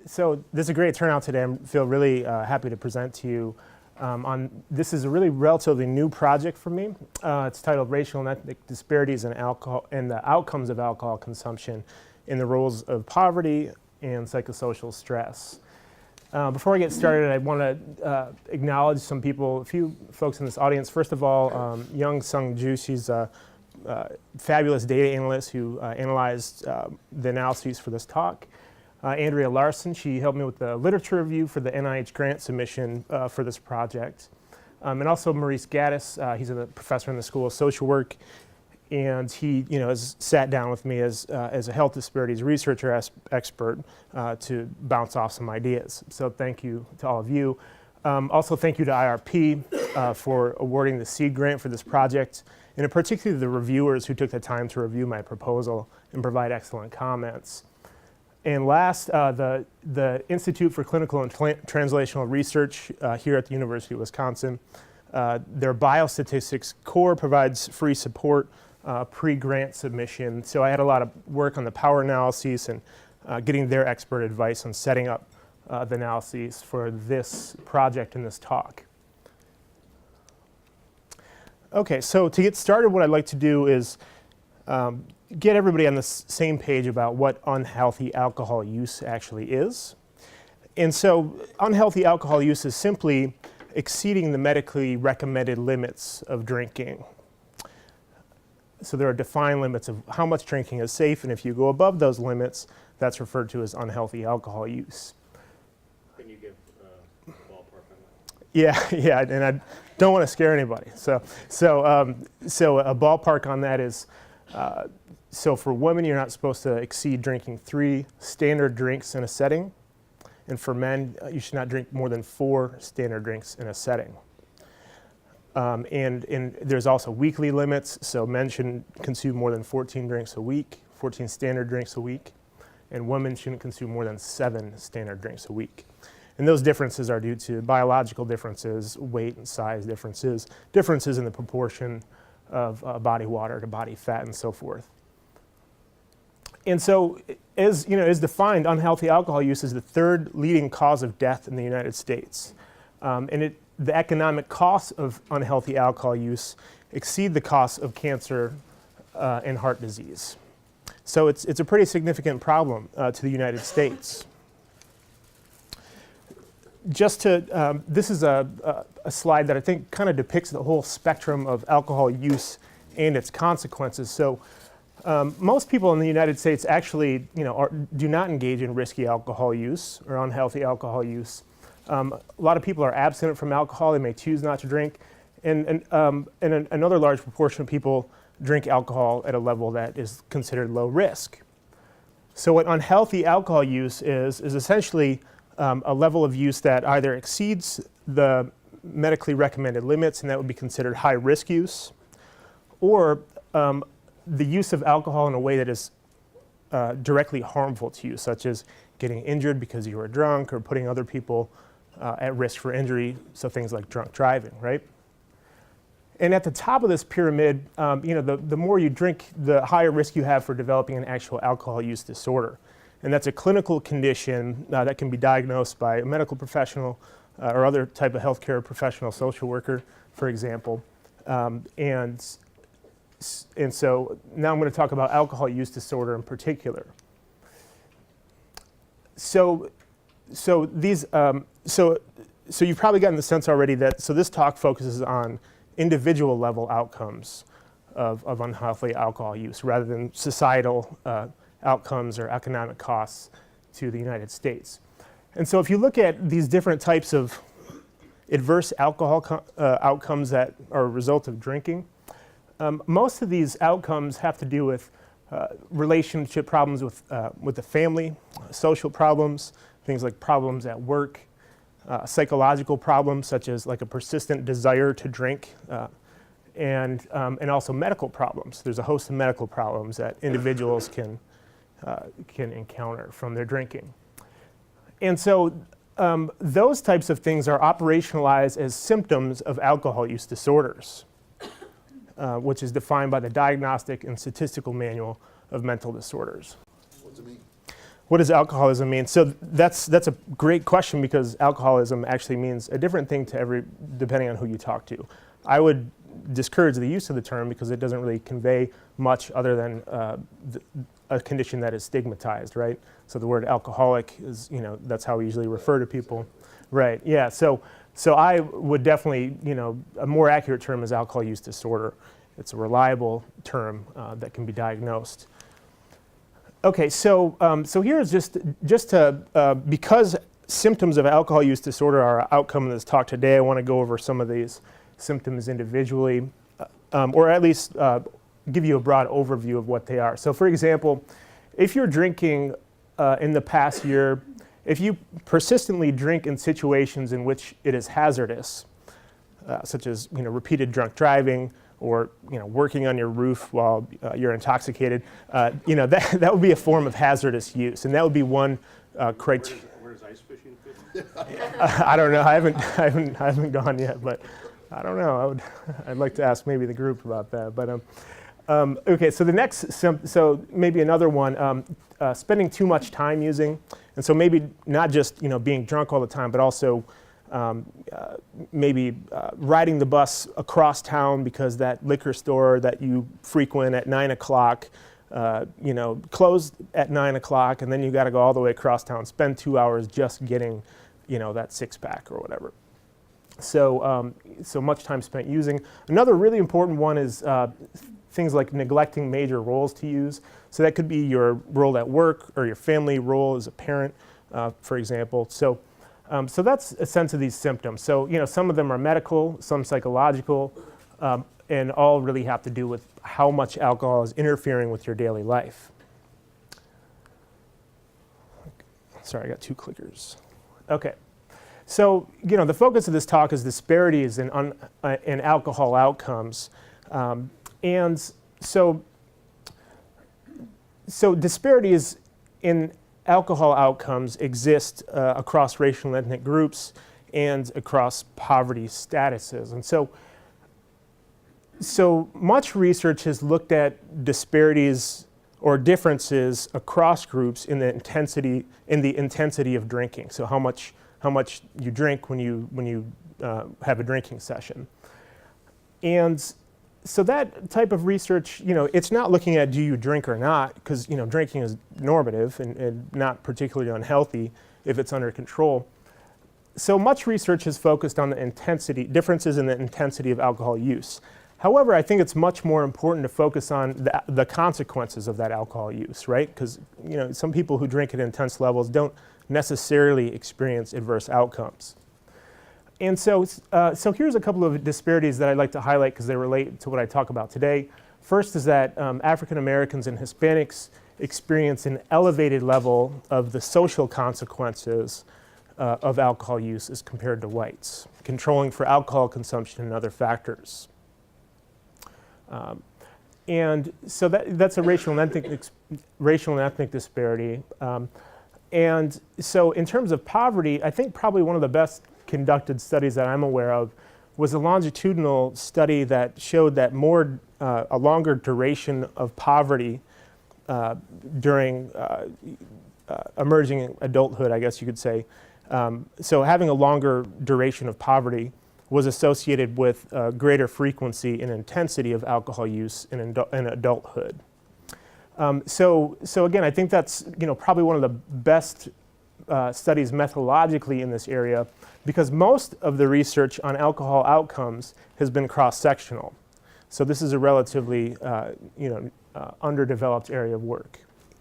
So this is a great turnout today. I feel really happy to present to you this is a really relatively new project for me. It's titled Racial and Ethnic Disparities in Alcohol and the Outcomes of Alcohol Consumption in the Roles of Poverty and Psychosocial Stress. Before I get started, I want to acknowledge some people, a few folks in this audience. First of all, Young Sung Ju, she's a fabulous data analyst who analyzed the analyses for this talk. Andrea Larson, she helped me with the literature review for the NIH grant submission for this project. And also Maurice Gaddis, he's a professor in the School of Social Work, and he has sat down with me as a health disparities researcher expert to bounce off some ideas. So thank you to all of you. Also thank you to IRP for awarding the seed grant for this project, and in particular the reviewers who took the time to review my proposal and provide excellent comments. And last, the Institute for Clinical and Translational Research here at the University of Wisconsin, their biostatistics core provides free support pre-grant submission. So I had a lot of work on the power analyses and getting their expert advice on setting up the analyses for this project and this talk. Okay, so to get started, what I'd like to do is get everybody on the same page about what unhealthy alcohol use actually is. And so unhealthy alcohol use is simply exceeding the medically recommended limits of drinking. So there are defined limits of how much drinking is safe, and if you go above those limits, that's referred to as unhealthy alcohol use. Can you give a ballpark on that? Yeah, and I don't want to scare anybody. So a ballpark on that is, so for women, you're not supposed to exceed drinking 3 standard drinks in a setting. And for men, you should not drink more than 4 standard drinks in a setting. And there's also weekly limits. So men shouldn't consume more than 14 drinks a week, 14 standard drinks a week. And women shouldn't consume more than 7 standard drinks a week. And those differences are due to biological differences, weight and size differences, differences in the proportion of body water to body fat and so forth. And so, as defined, unhealthy alcohol use is the 3rd leading cause of death in the United States. And the economic costs of unhealthy alcohol use exceed the costs of cancer and heart disease. So it's a pretty significant problem to the United States. This is a slide that I think kind of depicts the whole spectrum of alcohol use and its consequences. So most people in the United States actually, do not engage in risky alcohol use or unhealthy alcohol use. A lot of people are abstinent from alcohol. They may choose not to drink. And another large proportion of people drink alcohol at a level that is considered low risk. So what unhealthy alcohol use is essentially a level of use that either exceeds the medically recommended limits, and that would be considered high risk use, or the use of alcohol in a way that is directly harmful to you, such as getting injured because you were drunk or putting other people at risk for injury, so things like drunk driving, right? And at the top of this pyramid, the more you drink, the higher risk you have for developing an actual alcohol use disorder. And that's a clinical condition that can be diagnosed by a medical professional or other type of healthcare professional, social worker, for example. And so now I'm going to talk about alcohol use disorder in particular. So you've probably gotten the sense already that this talk focuses on individual level outcomes of unhealthy alcohol use rather than societal outcomes or economic costs to the United States. And so if you look at these different types of adverse alcohol outcomes that are a result of drinking, most of these outcomes have to do with relationship problems with the family, social problems, things like problems at work, psychological problems such as like a persistent desire to drink, and also medical problems. There's a host of medical problems that individuals can encounter from their drinking. And so those types of things are operationalized as symptoms of alcohol use disorders, which is defined by the Diagnostic and Statistical Manual of Mental Disorders. What does it mean? what does alcoholism mean? So that's a great question, because alcoholism actually means a different thing to depending on who you talk to. I would discourage the use of the term because it doesn't really convey much other than a condition that is stigmatized, right? So the word alcoholic is, that's how we usually refer to people. Right, yeah, so I would definitely, a more accurate term is alcohol use disorder. It's a reliable term that can be diagnosed. Okay, so here's just to, because symptoms of alcohol use disorder are our outcome in this talk today, I want to go over some of these symptoms individually, or at least give you a broad overview of what they are. So for example, if you're drinking in the past year, if you persistently drink in situations in which it is hazardous, such as repeated drunk driving, or working on your roof while you're intoxicated, that would be a form of hazardous use, and that would be one criteria. Where does ice fishing fit? I don't know. I haven't gone yet, but I don't know. I'd like to ask maybe the group about that. But okay, so the next, so maybe another one, spending too much time using, and so maybe not just being drunk all the time, but also maybe riding the bus across town because that liquor store that you frequent at 9 o'clock, closed at 9 o'clock, and then you got to go all the way across town, spend 2 hours just getting, that six-pack or whatever. So, so much time spent using. Another really important one is things like neglecting major roles to use. So that could be your role at work or your family role as a parent, for example. So that's a sense of these symptoms. So some of them are medical, some psychological, and all really have to do with how much alcohol is interfering with your daily life. Sorry, I got two clickers. Okay. So, the focus of this talk is disparities in alcohol outcomes. And so disparities in alcohol outcomes exist across racial and ethnic groups and across poverty statuses. And so much research has looked at disparities or differences across groups in the intensity of drinking. So how much you drink when you have a drinking session. And so that type of research, it's not looking at do you drink or not, because drinking is normative and not particularly unhealthy if it's under control. So much research has focused on the differences in the intensity of alcohol use. However, I think it's much more important to focus on the consequences of that alcohol use, right? Because some people who drink at intense levels don't necessarily experience adverse outcomes. And so here's a couple of disparities that I'd like to highlight because they relate to what I talk about today. First is that African Americans and Hispanics experience an elevated level of the social consequences of alcohol use as compared to whites, controlling for alcohol consumption and other factors. And so that's a racial and ethnic disparity. And so in terms of poverty, I think probably one of the best conducted studies that I'm aware of was a longitudinal study that showed that a longer duration of poverty during emerging adulthood, I guess you could say. So having a longer duration of poverty was associated with greater frequency and intensity of alcohol use in adulthood. So again, I think that's probably one of the best studies methodologically in this area, because most of the research on alcohol outcomes has been cross-sectional. So this is a relatively underdeveloped area of work.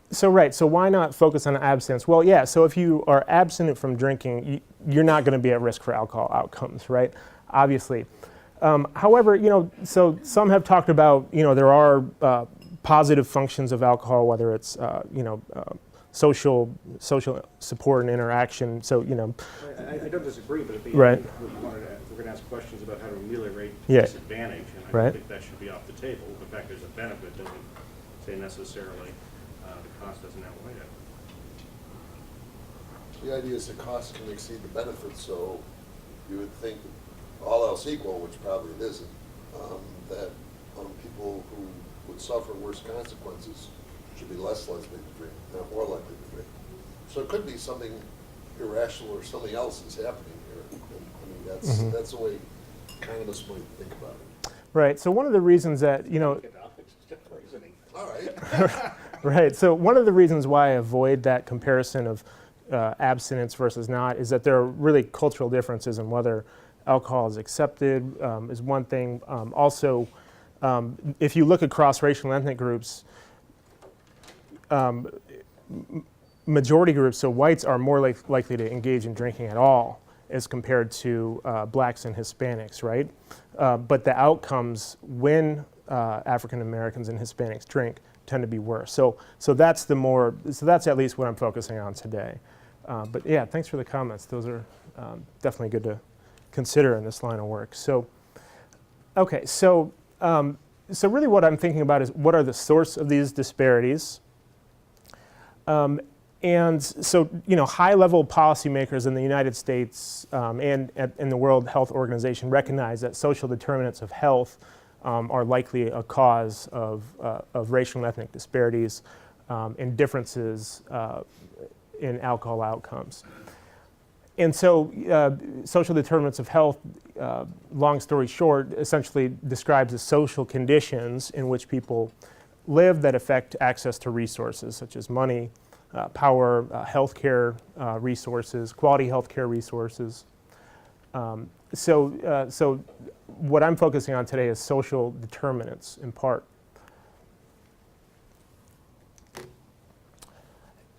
So why not focus on abstinence? Well, yeah, so if you are abstinent from drinking, you're not going to be at risk for alcohol outcomes, right? Obviously. However, so some have talked about, there are positive functions of alcohol, whether it's, social support and interaction. So, I don't disagree, but at the right. end, we're going to ask questions about how to ameliorate Yeah. disadvantage, and I Right. don't think that should be off the table. The fact there's a benefit doesn't say necessarily the cost doesn't outweigh it. The idea is the cost can exceed the benefits, so you would think, all else equal, which probably it isn't, that people who would suffer worse consequences should be less likely to drink, not more likely to drink. So it could be something irrational or something else is happening here. I mean, that's the way economists might think about it. Right. So one of the reasons that, All right. right. So one of the reasons why I avoid that comparison of abstinence versus not is that there are really cultural differences in whether alcohol is accepted is one thing. Also, if you look across racial and ethnic groups, majority groups, so whites are more likely to engage in drinking at all as compared to blacks and Hispanics, right? But the outcomes when African Americans and Hispanics drink tend to be worse. So that's that's at least what I'm focusing on today. But yeah, thanks for the comments. Those are definitely good to consider in this line of work. So, okay, so really what I'm thinking about is what are the source of these disparities? And so, high-level policymakers in the United States and in the World Health Organization recognize that social determinants of health are likely a cause of racial and ethnic disparities and differences in alcohol outcomes. And so social determinants of health, long story short, essentially describes the social conditions in which people live that affect access to resources such as money, power, healthcare resources, quality healthcare resources. So what I'm focusing on today is social determinants in part.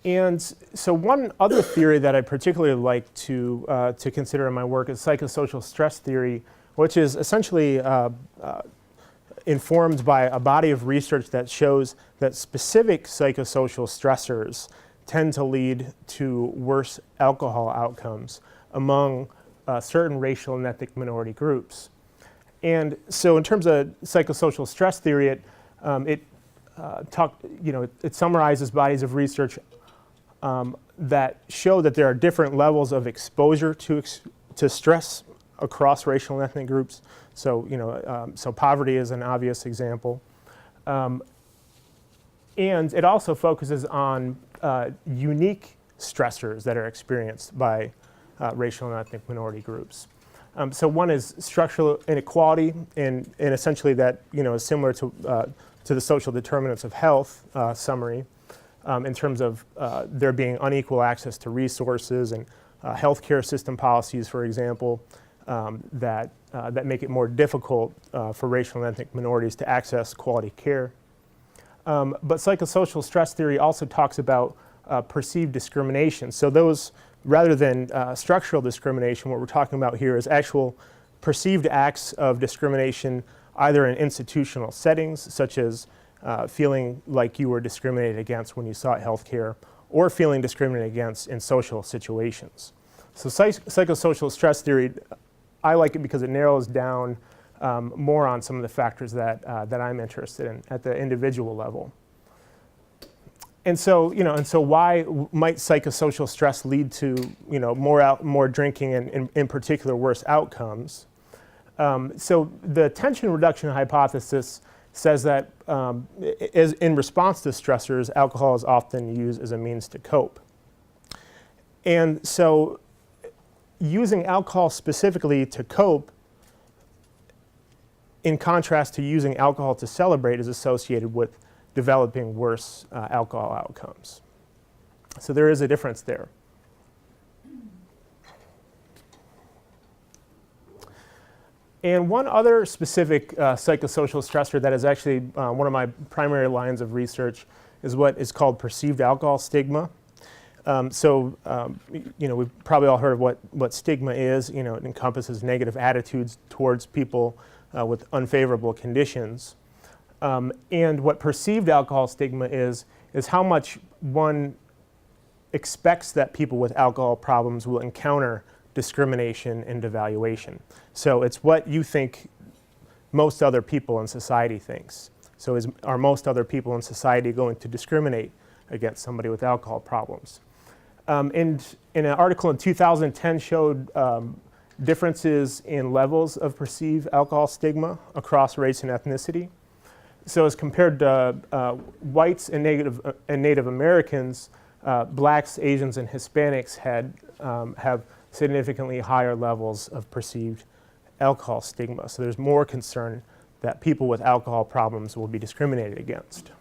And so one other theory that I particularly like to consider in my work is psychosocial stress theory, which is essentially informed by a body of research that shows that specific psychosocial stressors tend to lead to worse alcohol outcomes among certain racial and ethnic minority groups. And so in terms of psychosocial stress theory, it summarizes bodies of research that show that there are different levels of exposure to stress across racial and ethnic groups. So, so poverty is an obvious example. And it also focuses on unique stressors that are experienced by racial and ethnic minority groups. So one is structural inequality, and essentially that is similar to the social determinants of health summary in terms of there being unequal access to resources and healthcare system policies, for example, that make it more difficult for racial and ethnic minorities to access quality care. But psychosocial stress theory also talks about perceived discrimination. So those, rather than structural discrimination, what we're talking about here is actual perceived acts of discrimination, either in institutional settings, such as feeling like you were discriminated against when you sought health care, or feeling discriminated against in social situations. So psychosocial stress theory, I like it because it narrows down more on some of the factors that I'm interested in at the individual level. And so, why might psychosocial stress lead to, more drinking and in particular worse outcomes? So the attention reduction hypothesis says that in response to stressors, alcohol is often used as a means to cope. And so using alcohol specifically to cope, in contrast to using alcohol to celebrate, is associated with developing worse alcohol outcomes. So there is a difference there. And one other specific psychosocial stressor that is actually one of my primary lines of research is what is called perceived alcohol stigma. We've probably all heard of what stigma is. It encompasses negative attitudes towards people with unfavorable conditions. And what perceived alcohol stigma is how much one expects that people with alcohol problems will encounter discrimination and devaluation. So it's what you think most other people in society thinks. So are most other people in society going to discriminate against somebody with alcohol problems? And in an article in 2010 showed differences in levels of perceived alcohol stigma across race and ethnicity. So as compared to whites and Native Americans, blacks, Asians, and Hispanics have significantly higher levels of perceived alcohol stigma. So there's more concern that people with alcohol problems will be discriminated against.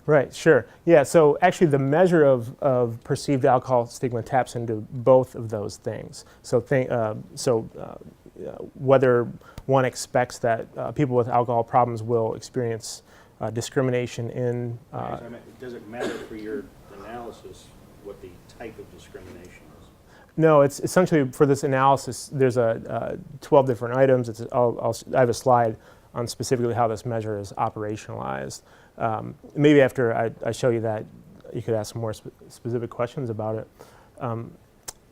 Right, sure. Yeah, so actually the measure of perceived alcohol stigma taps into both of those things. So, whether one expects that people with alcohol problems will experience discrimination in... Does it matter for your analysis what the type of discrimination is? No, it's essentially for this analysis, there's 12 different items. I have a slide on specifically how this measure is operationalized. Maybe after I show you that, you could ask some more specific questions about it.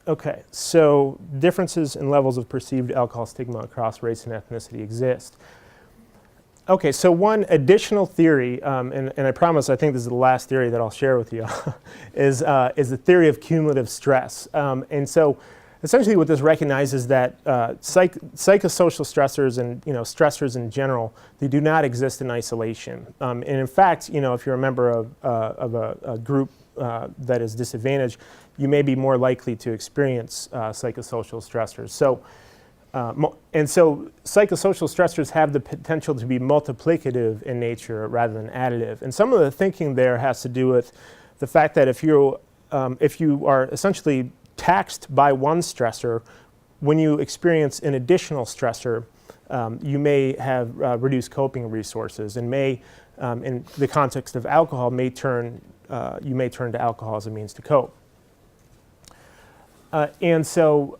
Okay, so differences in levels of perceived alcohol stigma across race and ethnicity exist. Okay, so one additional theory, and I promise I think this is the last theory that I'll share with you, is the theory of cumulative stress. And so essentially what this recognizes that psychosocial stressors and stressors in general, they do not exist in isolation. And in fact, if you're a member of a group that is disadvantaged, you may be more likely to experience psychosocial stressors. So psychosocial stressors have the potential to be multiplicative in nature rather than additive. And some of the thinking there has to do with the fact that if you are essentially taxed by one stressor, when you experience an additional stressor, you may have reduced coping resources and may, in the context of alcohol, you may turn to alcohol as a means to cope. And so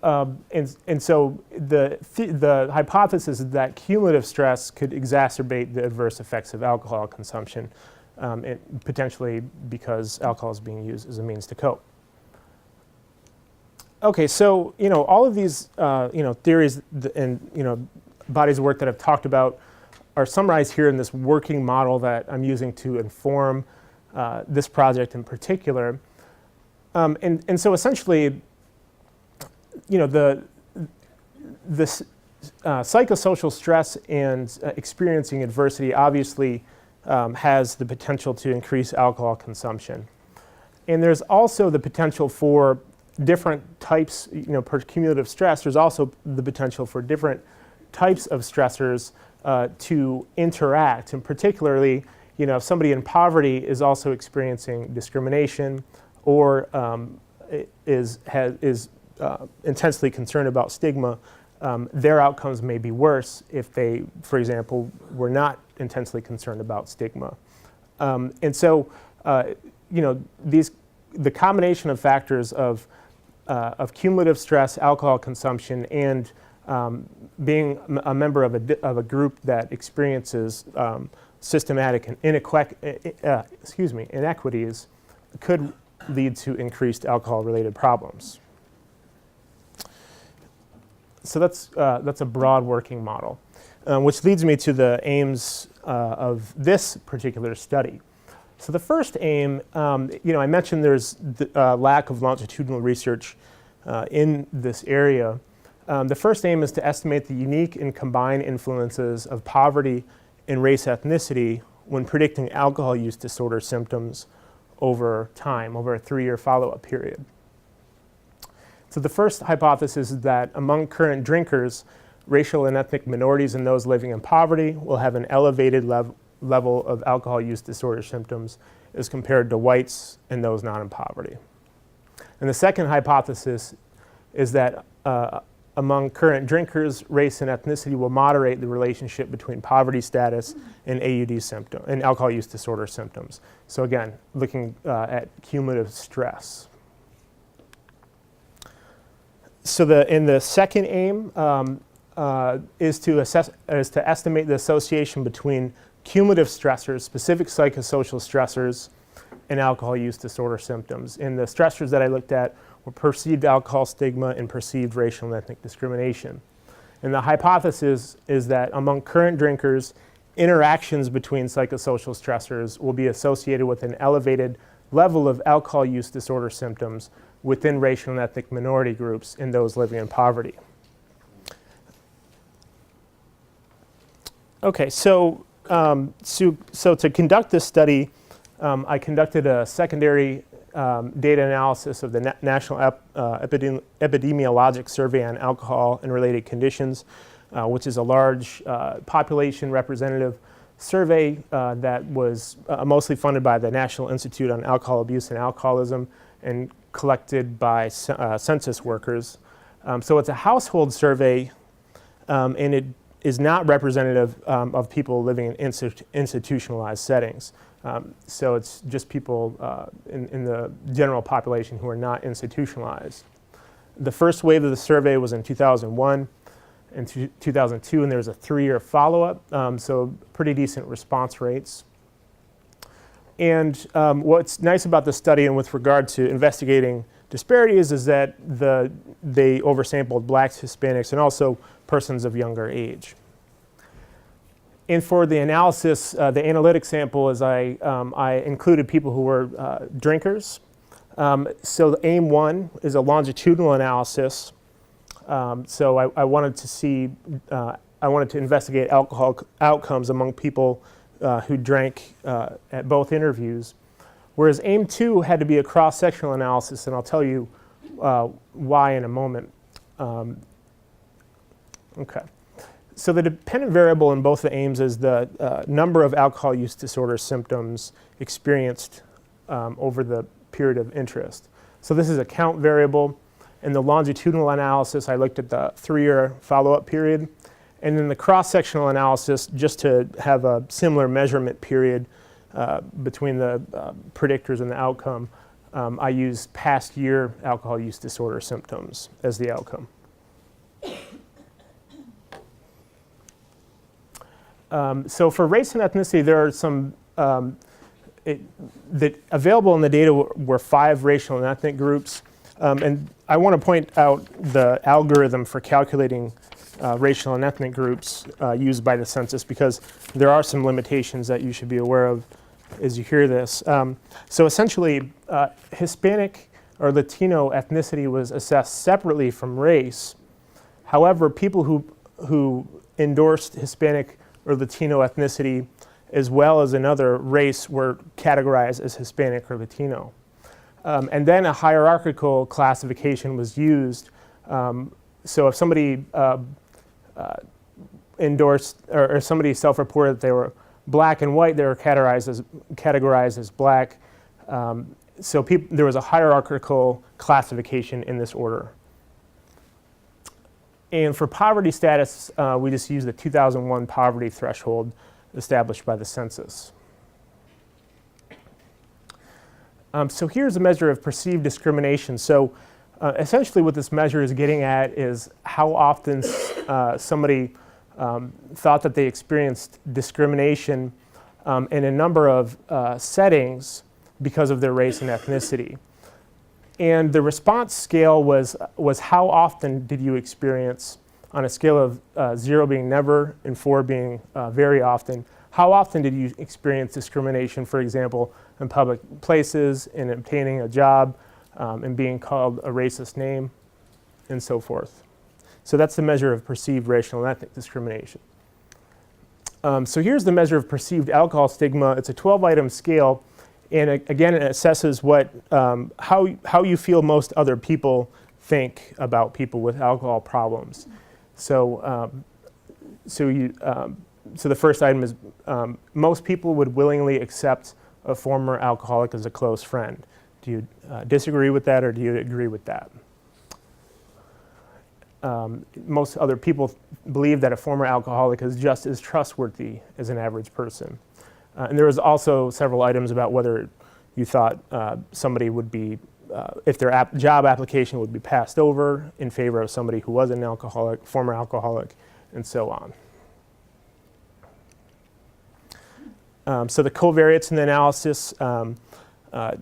the hypothesis is that cumulative stress could exacerbate the adverse effects of alcohol consumption, potentially because alcohol is being used as a means to cope. Okay, so all of these theories and bodies of work that I've talked about are summarized here in this working model that I'm using to inform this project in particular. And so essentially, the psychosocial stress and experiencing adversity obviously has the potential to increase alcohol consumption. And there's also the potential for different types, per cumulative stress, there's also the potential for different types of stressors to interact. And particularly, if somebody in poverty is also experiencing discrimination or is intensely concerned about stigma, their outcomes may be worse if they, for example, were not intensely concerned about stigma. And so, the combination of factors of cumulative stress, alcohol consumption, and being a member of a group that experiences systematic inequities could lead to increased alcohol-related problems. So that's a broad working model, which leads me to the aims of this particular study. So the first aim, I mentioned there's the lack of longitudinal research in this area. The first aim is to estimate the unique and combined influences of poverty and race ethnicity when predicting alcohol use disorder symptoms over time, over a 3-year follow-up period. So the first hypothesis is that among current drinkers, racial and ethnic minorities and those living in poverty will have an elevated level of alcohol use disorder symptoms as compared to whites and those not in poverty. And the second hypothesis is that among current drinkers, race and ethnicity will moderate the relationship between poverty status and AUD symptom and alcohol use disorder symptoms. So again, looking at cumulative stress. So the second aim is to estimate the association between cumulative stressors, specific psychosocial stressors, and alcohol use disorder symptoms. And the stressors that I looked at were perceived alcohol stigma and perceived racial and ethnic discrimination. And the hypothesis is that among current drinkers, interactions between psychosocial stressors will be associated with an elevated level of alcohol use disorder symptoms within racial and ethnic minority groups and those living in poverty. Okay, so to conduct this study, I conducted a secondary data analysis of the National Epidemiologic Survey on Alcohol and Related Conditions, which is a large population representative survey that was mostly funded by the National Institute on Alcohol Abuse and Alcoholism and collected by census workers. So it's a household survey, and it is not representative of people living in institutionalized settings. So it's just people in the general population who are not institutionalized. The first wave of the survey was in 2001 and 2002, and there was a 3-year follow-up, so pretty decent response rates. And what's nice about this study and with regard to investigating disparities is that they oversampled blacks, Hispanics, and also persons of younger age. And for the analysis, the analytic sample is I included people who were drinkers. So the aim 1 is a longitudinal analysis. So I wanted to see, I wanted to investigate alcohol outcomes among people who drank at both interviews. Whereas aim 2 had to be a cross-sectional analysis, and I'll tell you why in a moment. Okay. So the dependent variable in both the aims is the number of alcohol use disorder symptoms experienced over the period of interest. So this is a count variable. In the longitudinal analysis, I looked at the 3-year follow-up period. And in the cross-sectional analysis, just to have a similar measurement period between the predictors and the outcome, I used past year alcohol use disorder symptoms as the outcome. So for race and ethnicity, there are some, available in the data were 5 racial and ethnic groups. And I want to point out the algorithm for calculating racial and ethnic groups used by the census, because there are some limitations that you should be aware of as you hear this. So essentially, Hispanic or Latino ethnicity was assessed separately from race. However, people who endorsed Hispanic or Latino ethnicity as well as another race were categorized as Hispanic or Latino. And then a hierarchical classification was used. So if somebody endorsed or somebody self-reported that they were black and white, they were categorized as black. So there was a hierarchical classification in this order. And for poverty status, we just used the 2001 poverty threshold established by the census. So here's a measure of perceived discrimination. So essentially what this measure is getting at is how often somebody thought that they experienced discrimination in a number of settings because of their race and ethnicity. And the response scale was how often did you experience, on a scale of 0 being never and 4 being very often, how often did you experience discrimination, for example, in public places, in obtaining a job, in being called a racist name, and so forth. So that's the measure of perceived racial and ethnic discrimination. So here's the measure of perceived alcohol stigma. It's a 12-item scale, and again, it assesses how you feel most other people think about people with alcohol problems. So, so the first item is most people would willingly accept a former alcoholic as a close friend. Do you disagree with that, or do you agree with that? Most other people believe that a former alcoholic is just as trustworthy as an average person. And there was also several items about whether you thought somebody would be, if their job application would be passed over in favor of somebody who was an alcoholic, former alcoholic, and so on. So the covariates in the analysis, I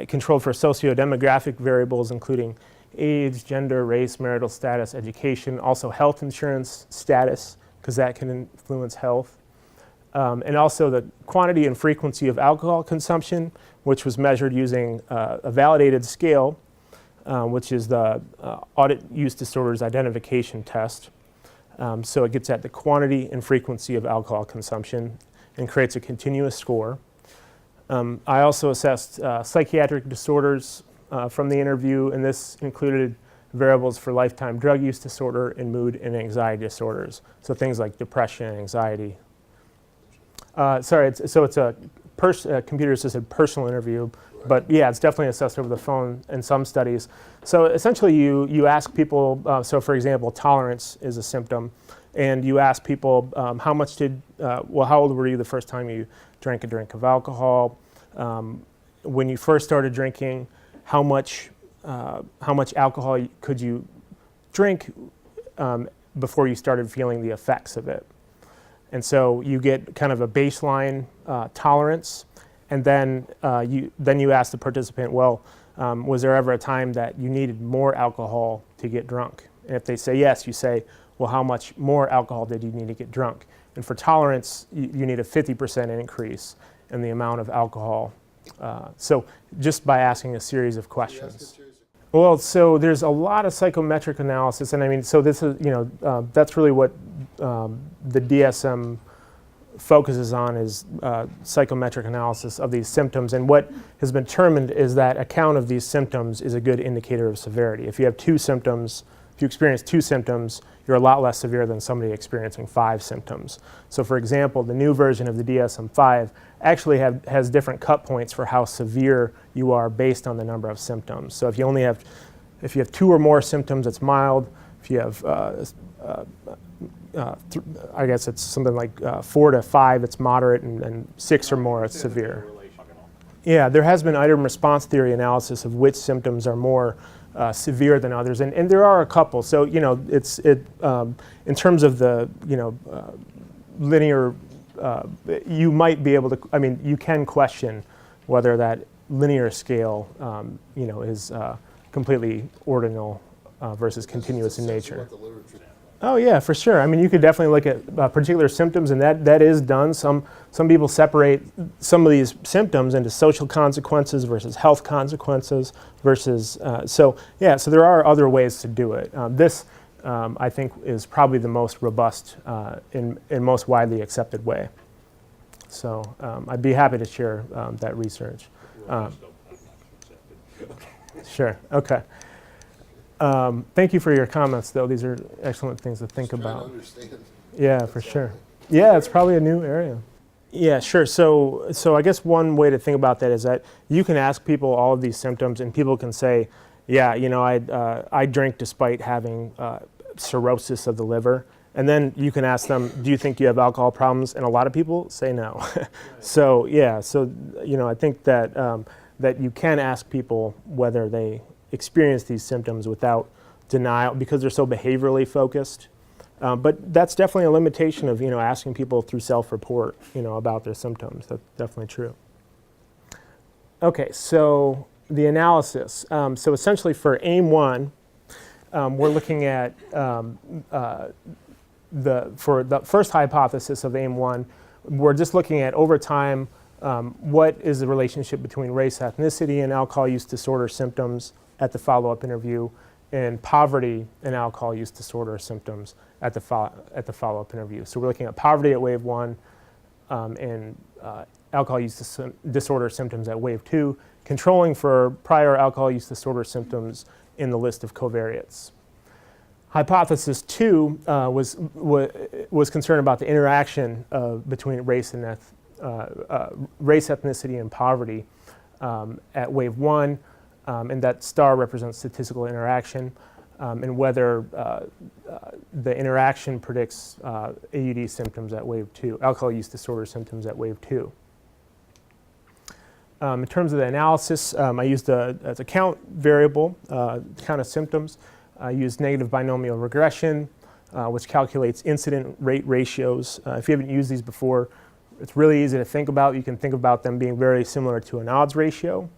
controlled for socio-demographic variables, including age, gender, race, marital status, education, also health insurance status, because that can influence health. And also the quantity and frequency of alcohol consumption, which was measured using a validated scale, which is the Audit Use Disorders Identification Test. So it gets at the quantity and frequency of alcohol consumption and creates a continuous score. I also assessed psychiatric disorders from the interview, and this included variables for lifetime drug use disorder and mood and anxiety disorders. So things like depression and anxiety. It's a computer-assisted personal interview, but yeah, it's definitely assessed over the phone in some studies. So essentially you ask people, so for example, tolerance is a symptom, and you ask people how old were you the first time you drank a drink of alcohol? When you first started drinking, how much alcohol could you drink before you started feeling the effects of it? And so you get kind of a baseline tolerance, and then you ask the participant, well, was there ever a time that you needed more alcohol to get drunk? And if they say yes, you say, well, how much more alcohol did you need to get drunk? And for tolerance, you need a 50% increase in the amount of alcohol. So just by asking a series of questions. Well, so there's a lot of psychometric analysis, and I mean, so this is, that's really what the DSM focuses on, is psychometric analysis of these symptoms. And what has been determined is that a count of these symptoms is a good indicator of severity. If you have 2 symptoms, if you experience 2 symptoms, you're a lot less severe than somebody experiencing 5 symptoms. So for example, the new version of the DSM-5 actually has different cut points for how severe you are based on the number of symptoms. So if you have 2 or more symptoms, it's mild. If you have, I guess it's something like 4 to 5, it's moderate, and 6 or more, it's severe. Yeah, there has been item response theory analysis of which symptoms are more severe than others, and there are a couple. So in terms of the linear, you might be able to. I mean, you can question whether that linear scale is completely ordinal versus continuous in nature. Oh yeah, for sure. I mean, you could definitely look at particular symptoms, and that is done. Some people separate some of these symptoms into social consequences versus health consequences versus. So there are other ways to do it. This, I think, is probably the most robust in most widely accepted way. So I'd be happy to share that research. Sure. Okay. Thank you for your comments, though. These are excellent things to think about. Yeah, for sure. Yeah, it's probably a new area. Yeah, sure. So I guess one way to think about that is that you can ask people all of these symptoms, and people can say, yeah, I drink despite having cirrhosis of the liver. And then you can ask them, do you think you have alcohol problems? And a lot of people say no. So I think that that you can ask people whether they experience these symptoms without denial, because they're so behaviorally focused. But that's definitely a limitation of asking people through self-report about their symptoms. That's definitely true. Okay, so the analysis. So essentially for AIM-1, we're looking at for the first hypothesis of AIM-1, we're just looking at over time what is the relationship between race, ethnicity, and alcohol use disorder symptoms at the follow-up interview, and poverty and alcohol use disorder symptoms at the follow-up interview. So we're looking at poverty at wave 1 and alcohol use disorder symptoms at wave 2, controlling for prior alcohol use disorder symptoms in the list of covariates. Hypothesis 2 was concerned about the interaction between race, and race, ethnicity, and poverty at wave 1. And that star represents statistical interaction, and whether the interaction predicts AUD symptoms at wave 2, alcohol use disorder symptoms at wave 2. In terms of the analysis, I used as a count variable, count of symptoms. I used negative binomial regression, which calculates incident rate ratios. If you haven't used these before, it's really easy to think about. You can think about them being very similar to an odds ratio.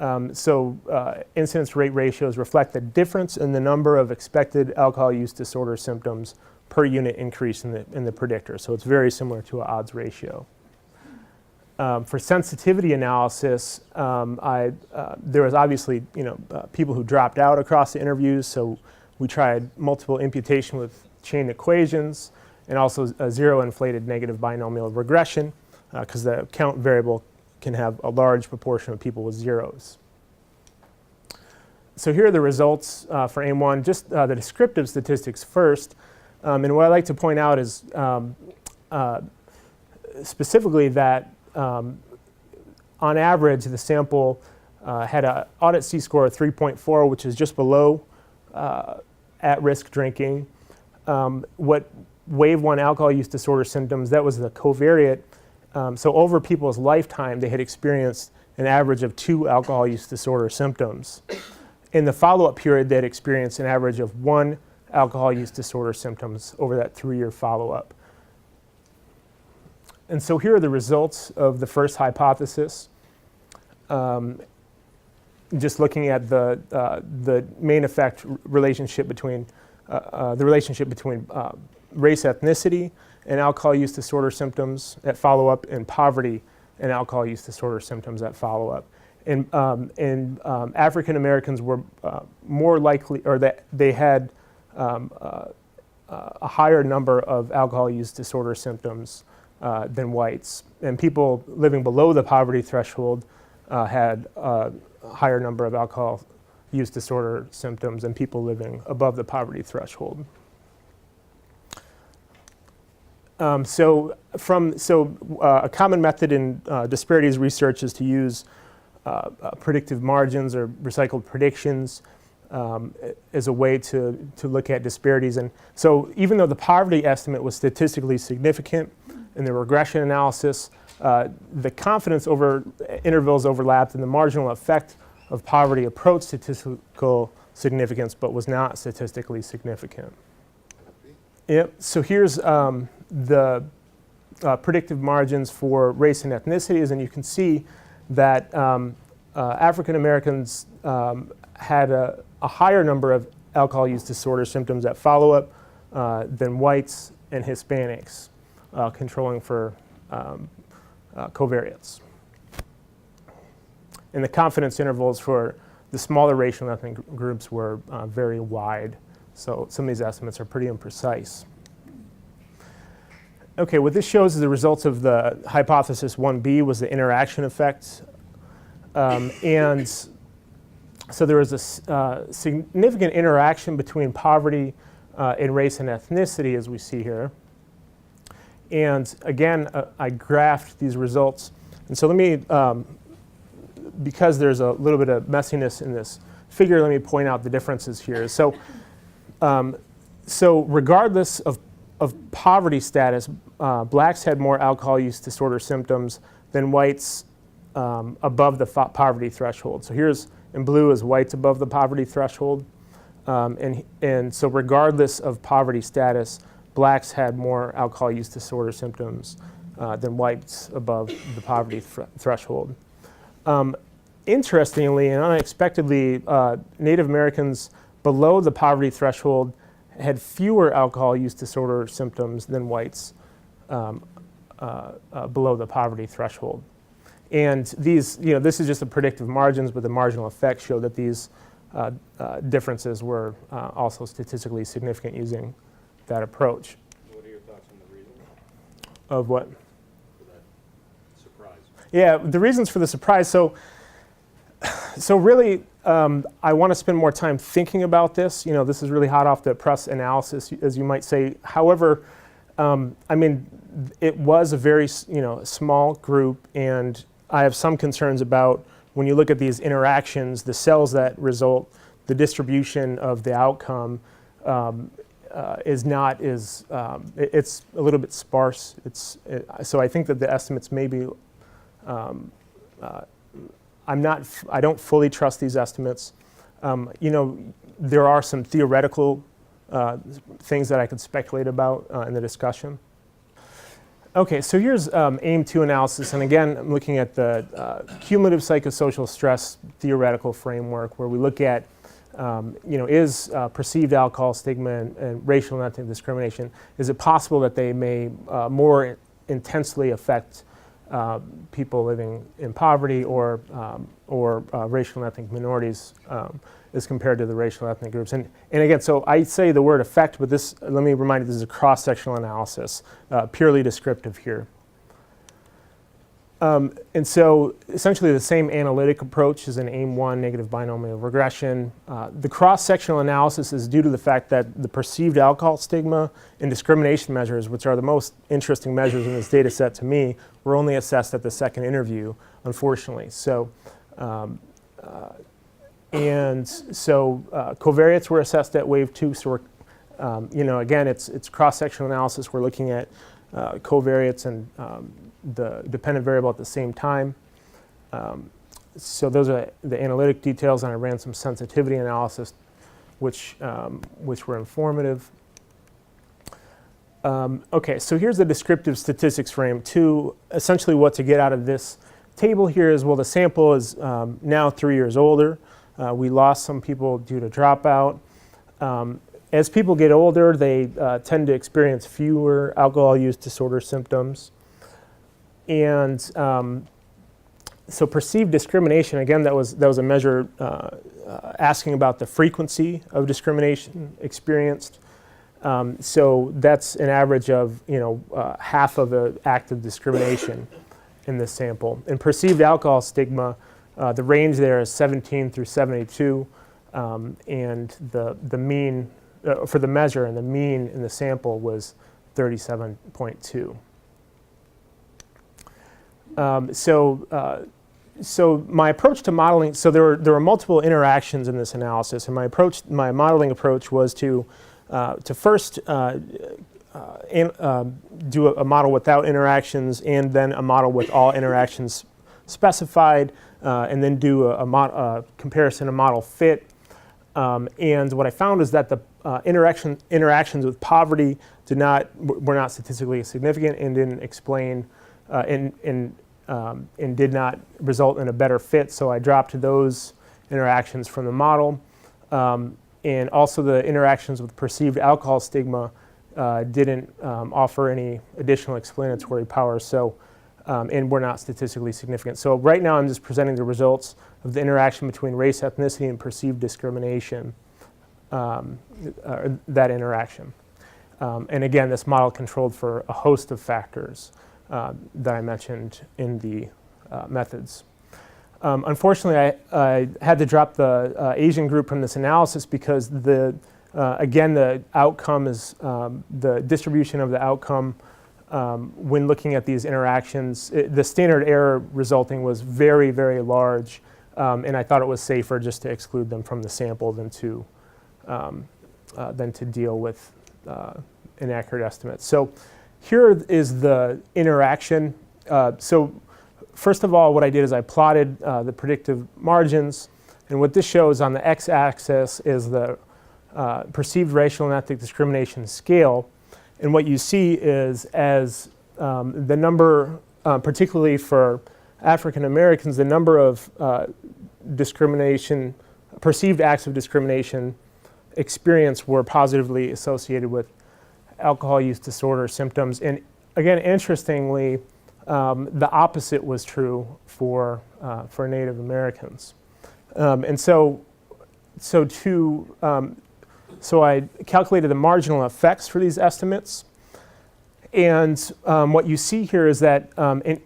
Incidence rate ratios reflect the difference in the number of expected alcohol use disorder symptoms per unit increase in the predictor. So it's very similar to an odds ratio. For sensitivity analysis, there was obviously people who dropped out across the interviews, so we tried multiple imputation with chain equations, and also a zero inflated negative binomial regression, because the count variable can have a large proportion of people with zeros. So here are the results for AIM-1, just the descriptive statistics first. And what I like to point out is specifically that on average, the sample had an audit C-score of 3.4, which is just below at-risk drinking. What wave 1 alcohol use disorder symptoms, that was the covariate. So over people's lifetime, they had experienced an average of 2 alcohol use disorder symptoms. In the follow-up period, they had experienced an average of 1 alcohol use disorder symptoms over that 3-year follow-up. And so here are the results of the first hypothesis. Just looking at the main effect relationship between race, ethnicity, and alcohol use disorder symptoms at follow-up, and poverty and alcohol use disorder symptoms at follow-up. And African Americans were more likely, or that they had a higher number of alcohol use disorder symptoms than whites. And people living below the poverty threshold had a higher number of alcohol use disorder symptoms than people living above the poverty threshold. A common method in disparities research is to use predictive margins or recycled predictions as a way to look at disparities. And so even though the poverty estimate was statistically significant in the regression analysis, the confidence intervals overlapped, and the marginal effect of poverty approached statistical significance but was not statistically significant. Yep. So here's the predictive margins for race and ethnicities, and you can see that African Americans had a higher number of alcohol use disorder symptoms at follow-up than whites and Hispanics, controlling for covariates. And the confidence intervals for the smaller racial and ethnic groups were very wide. So some of these estimates are pretty imprecise. Okay, what this shows is the results of the hypothesis 1B was the interaction effect. And so there was a significant interaction between poverty and race and ethnicity, as we see here. And again, I graphed these results. And so let me, because there's a little bit of messiness in this figure, let me point out the differences here. So regardless of poverty status, blacks had more alcohol use disorder symptoms than whites above the poverty threshold. So here's in blue is whites above the poverty threshold. And so regardless of poverty status, blacks had more alcohol use disorder symptoms than whites above the poverty threshold. Interestingly and unexpectedly, Native Americans below the poverty threshold had fewer alcohol use disorder symptoms than whites below the poverty threshold. And these, this is just the predictive margins, but the marginal effects show that these differences were also statistically significant using that approach. What are your thoughts on the reason Of what? for that surprise? Yeah, the reasons for the surprise. So really, I want to spend more time thinking about this. This is really hot off the press analysis, as you might say. However, I mean, it was a very, small group, and I have some concerns about when you look at these interactions, the cells that result, the distribution of the outcome is not as, it's a little bit sparse. So I think that the estimates may be, I don't fully trust these estimates. There are some theoretical things that I could speculate about in the discussion. Okay, so here's AIM-2 analysis, and again, I'm looking at the cumulative psychosocial stress theoretical framework, where we look at, is perceived alcohol stigma and racial and ethnic discrimination, is it possible that they may more intensely affect people living in poverty or racial and ethnic minorities as compared to the racial and ethnic groups. And again, so I say the word effect, but this, let me remind you, this is a cross-sectional analysis, purely descriptive here. And so essentially the same analytic approach as in AIM-1, negative binomial regression. The cross-sectional analysis is due to the fact that the perceived alcohol stigma and discrimination measures, which are the most interesting measures in this data set to me, were only assessed at the second interview, unfortunately. So, covariates were assessed at wave 2. So we're, again, it's cross-sectional analysis. We're looking at covariates and the dependent variable at the same time. So those are the analytic details, and I ran some sensitivity analysis, which were informative. Okay, so here's the descriptive statistics frame. Essentially what to get out of this table here is, well, the sample is now 3 years older. We lost some people due to dropout. As people get older, they tend to experience fewer alcohol use disorder symptoms. And so perceived discrimination, again, that was a measure asking about the frequency of discrimination experienced. So that's an average of half of the active discrimination in this sample. And perceived alcohol stigma, the range there is 17 through 72, and the mean for the measure and the mean in the sample was 37.2. So my approach to modeling, so there were multiple interactions in this analysis, and my modeling approach was to first do a model without interactions, and then a model with all interactions specified, and then do a comparison of model fit. And what I found is that the interactions with poverty were not statistically significant and didn't explain and did not result in a better fit. So I dropped those interactions from the model. And also the interactions with perceived alcohol stigma didn't offer any additional explanatory power, and were not statistically significant. So right now I'm just presenting the results of the interaction between race, ethnicity, and perceived discrimination, that interaction. And again, this model controlled for a host of factors that I mentioned in the methods. Unfortunately, I had to drop the Asian group from this analysis because again, the outcome is the distribution of the outcome when looking at these interactions. The standard error resulting was very, very large, and I thought it was safer just to exclude them from the sample than to deal with inaccurate estimates. So here is the interaction. So first of all, what I did is I plotted the predictive margins, and what this shows on the x-axis is the perceived racial and ethnic discrimination scale. And what you see is as the number, particularly for African Americans, the number of perceived acts of discrimination experienced were positively associated with alcohol use disorder symptoms. And again, interestingly, the opposite was true for Native Americans. So I calculated the marginal effects for these estimates. And what you see here is that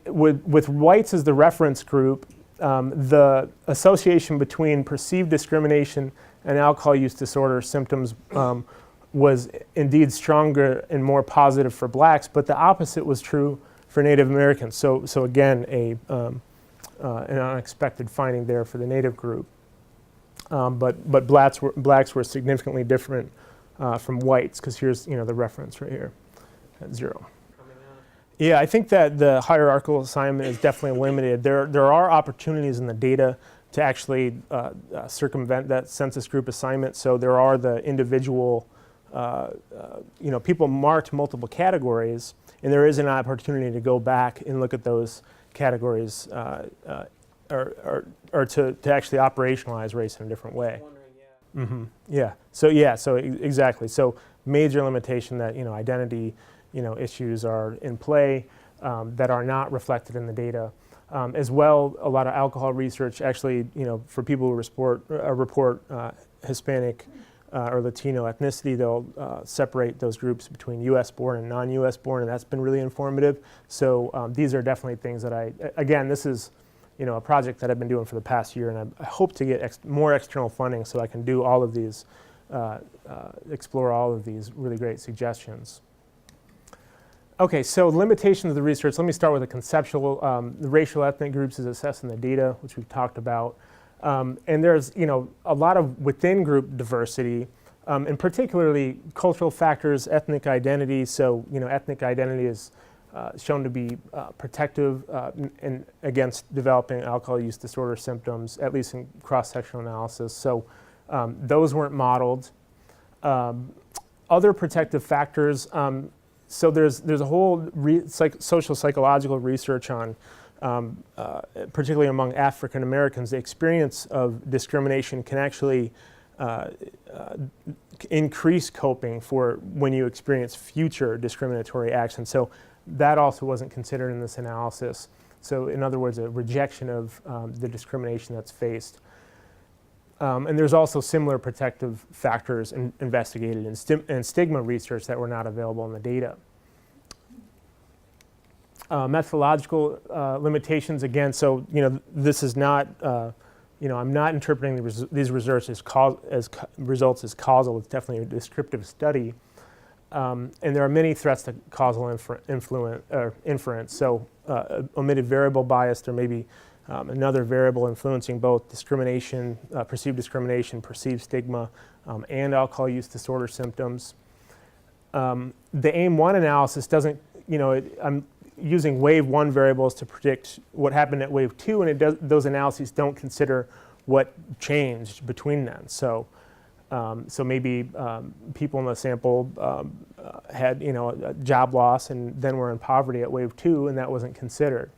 with whites as the reference group, the association between perceived discrimination and alcohol use disorder symptoms was indeed stronger and more positive for blacks, but the opposite was true for Native Americans. So again, an unexpected finding there for the Native group. But blacks were significantly different from whites, because here's the reference right here at 0. Yeah, I think that the hierarchical assignment is definitely limited. There are opportunities in the data to actually circumvent that census group assignment. So there are the individual, people marked multiple categories, and there is an opportunity to go back and look at those categories or to actually operationalize race in a different way. Mm-hmm. Yeah. So exactly. So major limitation that identity issues are in play that are not reflected in the data. As well, a lot of alcohol research actually, for people who report Hispanic or Latino ethnicity. They'll separate those groups between U.S. born and non-U.S. born, and that's been really informative. So these are definitely things that again, this is a project that I've been doing for the past year, and I hope to get more external funding so I can do all of these, explore all of these really great suggestions. Okay, so limitations of the research. Let me start with a conceptual. The racial ethnic groups is assessing the data, which we've talked about. And there's a lot of within group diversity, and particularly cultural factors, ethnic identity. So ethnic identity is shown to be protective against developing alcohol use disorder symptoms, at least in cross-sectional analysis. So those weren't modeled. Other protective factors. So there's a whole social psychological research on, particularly among African Americans, the experience of discrimination can actually increase coping for when you experience future discriminatory action. So that also wasn't considered in this analysis. So in other words, a rejection of the discrimination that's faced. And there's also similar protective factors investigated in stigma research that were not available in the data. Methodological limitations, again, so this is not, I'm not interpreting these results as results as causal. It's definitely a descriptive study. And there are many threats to causal inference. So omitted variable bias, there may be another variable influencing both discrimination, perceived stigma, and alcohol use disorder symptoms. The AIM-1 analysis doesn't, I'm using wave 1 variables to predict what happened at wave 2, and those analyses don't consider what changed between then. So maybe people in the sample had a job loss and then were in poverty at wave 2, and that wasn't considered.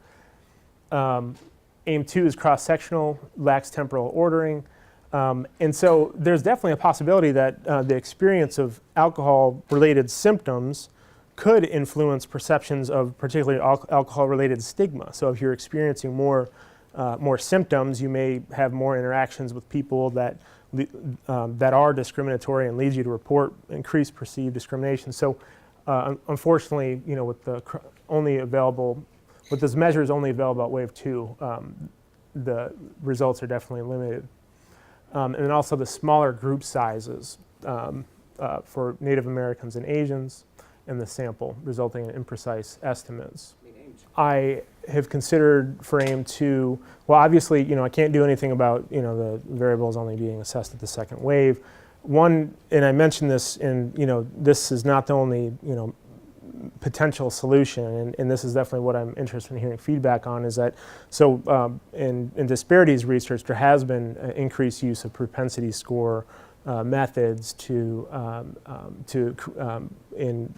AIM-2 is cross-sectional, lacks temporal ordering, and so there's definitely a possibility that the experience of alcohol-related symptoms could influence perceptions of particularly alcohol-related stigma. So if you're experiencing more symptoms, you may have more interactions with people that are discriminatory and leads you to report increased perceived discrimination. So unfortunately, with this measure is only available at wave 2, the results are definitely limited. And then also the smaller group sizes for Native Americans and Asians in the sample, resulting in imprecise estimates. I have considered for AIM-2, well, obviously, I can't do anything about, the variables only being assessed at the second wave. One, and I mentioned this, this is not the only, potential solution, and this is definitely what I'm interested in hearing feedback on, is that, so in disparities research, there has been increased use of propensity score methods in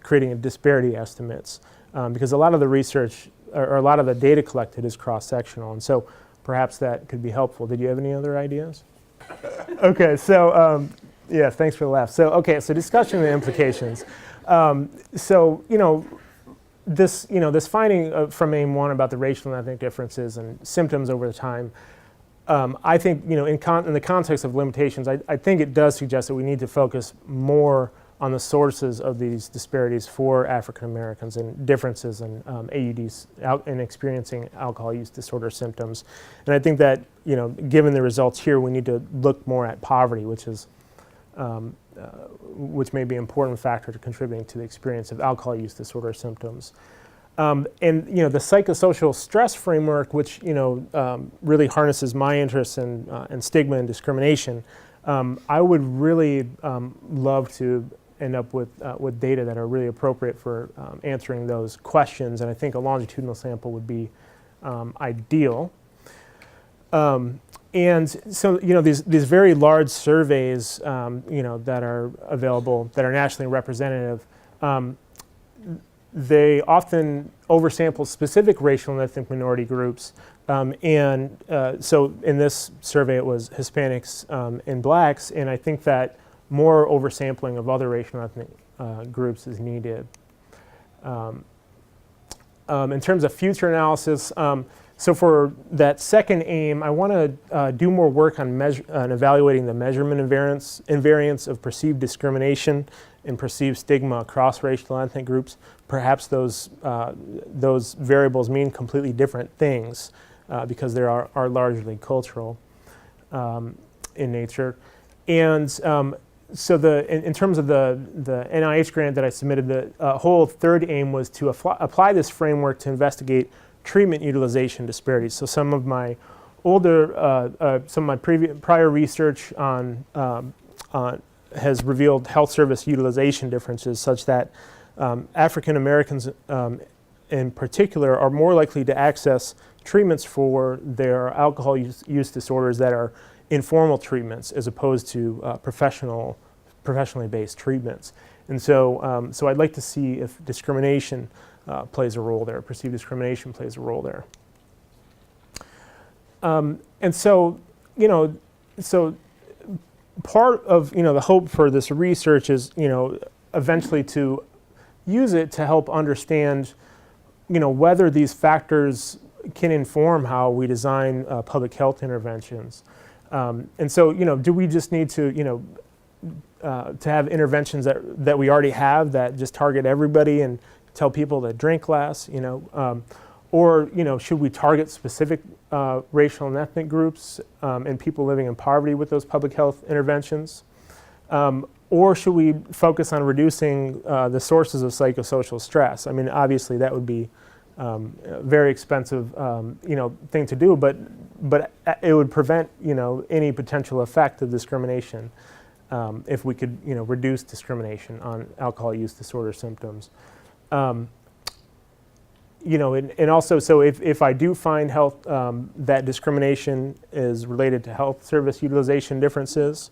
creating disparity estimates, because a lot of the research, or a lot of the data collected is cross-sectional, and so perhaps that could be helpful. Did you have any other ideas? Okay, so, yeah, thanks for the laugh. So, okay, so discussion of the implications. This finding from AIM-1 about the racial and ethnic differences and symptoms over the time, I think, in the context of limitations, I think it does suggest that we need to focus more on the sources of these disparities for African Americans and differences in AUDs in experiencing alcohol use disorder symptoms. And I think that, given the results here, we need to look more at poverty, which may be an important factor to contributing to the experience of alcohol use disorder symptoms. And the psychosocial stress framework, which really harnesses my interest in stigma and discrimination, I would really love to end up with data that are really appropriate for answering those questions, and I think a longitudinal sample would be ideal. And so, these very large surveys, that are available, that are nationally representative, they often oversample specific racial and ethnic minority groups. So in this survey, it was Hispanics and Blacks, and I think that more oversampling of other racial and ethnic groups is needed. In terms of future analysis, so for that second aim, I want to do more work on evaluating the measurement invariance of perceived discrimination and perceived stigma across racial and ethnic groups. Perhaps those variables mean completely different things because they are largely cultural in nature. And so in terms of the NIH grant that I submitted, the whole third aim was to apply this framework to investigate treatment utilization disparities. So some of my prior research has revealed health service utilization differences such that African Americans in particular are more likely to access treatments for their alcohol use disorders that are informal treatments as opposed to professionally based treatments. And so I'd like to see if discrimination plays a role there, perceived discrimination plays a role there. And so, so part of, the hope for this research is, eventually to use it to help understand, whether these factors can inform how we design public health interventions. And so, do we just need to, to have interventions that we already have that just target everybody and tell people to drink less, or should we target specific racial and ethnic groups and people living in poverty with those public health interventions? Or should we focus on reducing the sources of psychosocial stress? I mean, obviously that would be a very expensive thing to do, but it would prevent any potential effect of discrimination if we could reduce discrimination on alcohol use disorder symptoms. And also, so if I do find health that discrimination is related to health service utilization differences,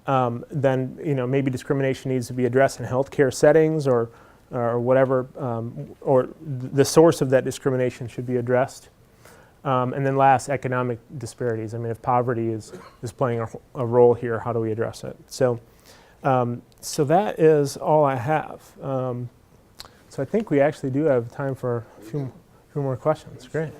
then maybe discrimination needs to be addressed in healthcare settings or whatever, or the source of that discrimination should be addressed. And then last, economic disparities. I mean, if poverty is playing a role here, how do we address it? So that is all I have. So I think we actually do have time for a few more questions. Great.